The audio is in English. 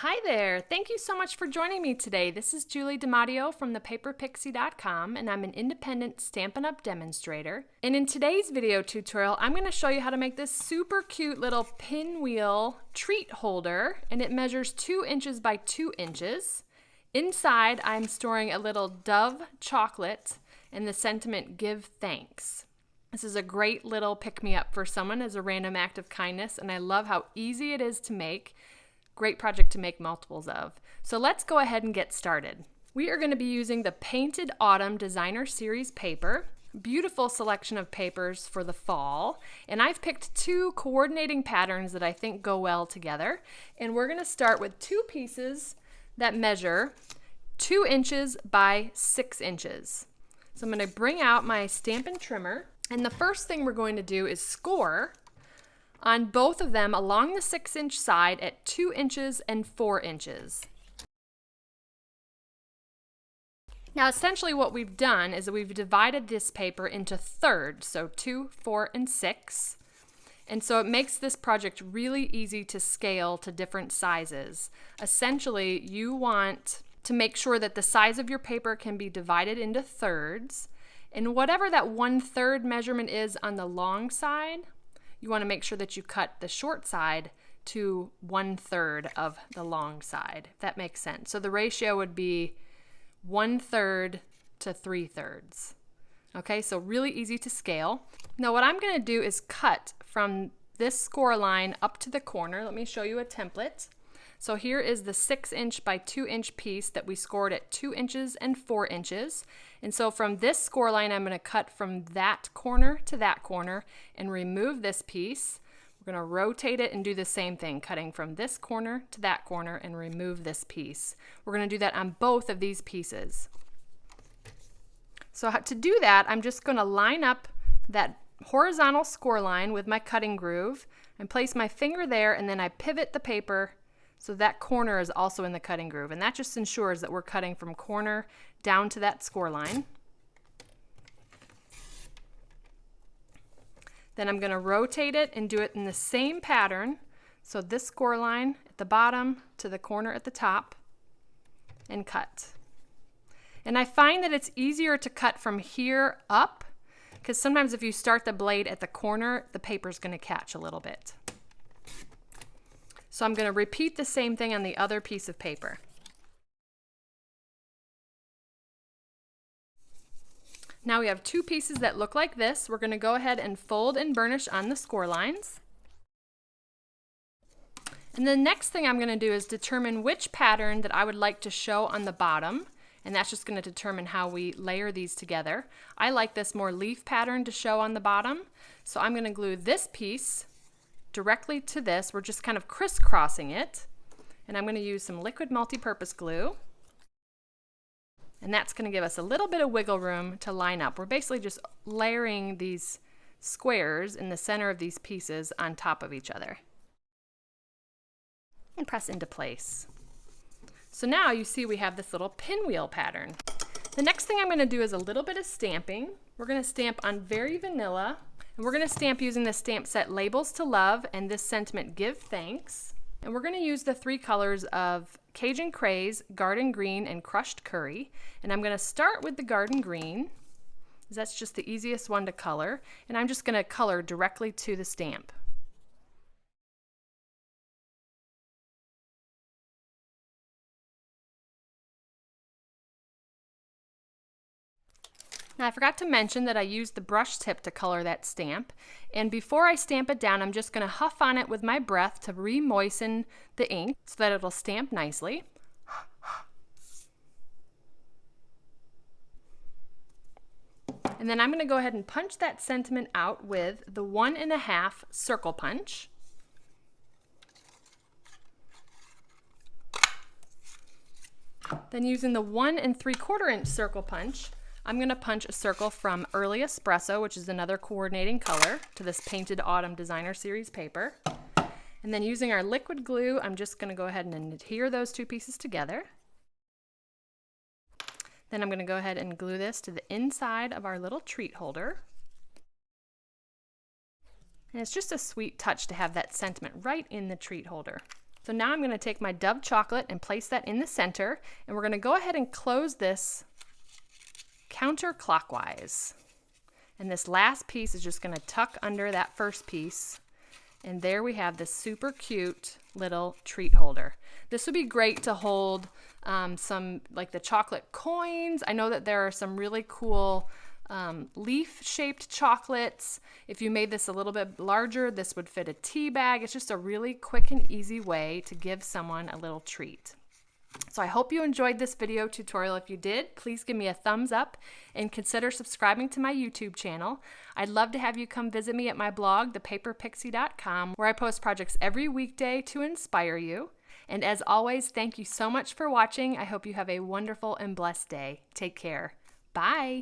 Hi there! Thank you so much for joining me today. This is Julie DiMatteo from thepaperpixie.com, and I'm an independent Stampin' Up! Demonstrator. And in today's video tutorial, I'm going to show you how to make this super cute little pinwheel treat holder, and it measures 2 inches by 2 inches. Inside, I'm storing a little Dove chocolate and the sentiment, "Give thanks." This is a great little pick-me-up for someone as a random act of kindness, and I love how easy it is to make. Great project to make multiples of. So let's go ahead and get started. We are going to be using the Painted Autumn Designer Series paper. Beautiful selection of papers for the fall. And I've picked 2 coordinating patterns that I think go well together. And we're going to start with 2 pieces that measure 2 inches by 6 inches. So I'm going to bring out my Stampin' Trimmer. And the first thing we're going to do is score on both of them along the 6-inch side at 2 inches and 4 inches. Now essentially what we've done is that we've divided this paper into thirds, so 2, 4, and 6. And so it makes this project really easy to scale to different sizes. Essentially, you want to make sure that the size of your paper can be divided into thirds, and whatever that 1/3 measurement is on the long side, you want to make sure that you cut the short side to 1/3 of the long side, if that makes sense. So the ratio would be 1/3 to 3/3. Okay, so really easy to scale. Now what I'm going to do is cut from this score line up to the corner. Let me show you a template. So here is the 6-inch by 2-inch piece that we scored at 2 inches and 4 inches. And so from this score line, I'm going to cut from that corner to that corner and remove this piece. We're going to rotate it and do the same thing, cutting from this corner to that corner and remove this piece. We're going to do that on both of these pieces. So to do that, I'm just going to line up that horizontal score line with my cutting groove and place my finger there, and then I pivot the paper so that corner is also in the cutting groove, and that just ensures that we're cutting from corner down to that score line. Then I'm going to rotate it and do it in the same pattern. So this score line at the bottom to the corner at the top, and cut. And I find that it's easier to cut from here up, because sometimes if you start the blade at the corner, the paper's going to catch a little bit. So I'm going to repeat the same thing on the other piece of paper. Now we have 2 pieces that look like this. We're going to go ahead and fold and burnish on the score lines. And the next thing I'm going to do is determine which pattern that I would like to show on the bottom. And that's just going to determine how we layer these together. I like this more leaf pattern to show on the bottom. So I'm going to glue this piece directly to this. We're just kind of crisscrossing it. And I'm going to use some liquid multi-purpose glue. And that's going to give us a little bit of wiggle room to line up. We're basically just layering these squares in the center of these pieces on top of each other. And press into place. So now you see we have this little pinwheel pattern. The next thing I'm going to do is a little bit of stamping. We're going to stamp on Very Vanilla. And we're going to stamp using the stamp set Labels to Love and this sentiment, "Give Thanks." And we're going to use the 3 colors of Cajun Craze, Garden Green, and Crushed Curry. And I'm going to start with the Garden Green, because that's just the easiest one to color. And I'm just going to color directly to the stamp. Now I forgot to mention that I used the brush tip to color that stamp, and before I stamp it down, I'm just going to huff on it with my breath to re-moisten the ink so that it'll stamp nicely. And then I'm going to go ahead and punch that sentiment out with the 1.5 circle punch. Then using the 1 3/4 inch circle punch, I'm going to punch a circle from Early Espresso, which is another coordinating color, to this Painted Autumn Designer Series paper. And then using our liquid glue, I'm just going to go ahead and adhere those 2 pieces together. Then I'm going to go ahead and glue this to the inside of our little treat holder. And it's just a sweet touch to have that sentiment right in the treat holder. So now I'm going to take my Dove chocolate and place that in the center, and we're going to go ahead and close this counterclockwise. And this last piece is just going to tuck under that first piece. And there we have this super cute little treat holder. This would be great to hold some like the chocolate coins. I know that there are some really cool leaf-shaped chocolates. If you made this a little bit larger, this would fit a tea bag. It's just a really quick and easy way to give someone a little treat. So I hope you enjoyed this video tutorial. If you did, please give me a thumbs up and consider subscribing to my YouTube channel. I'd love to have you come visit me at my blog, thepaperpixie.com, where I post projects every weekday to inspire you. And as always, thank you so much for watching. I hope you have a wonderful and blessed day. Take care. Bye.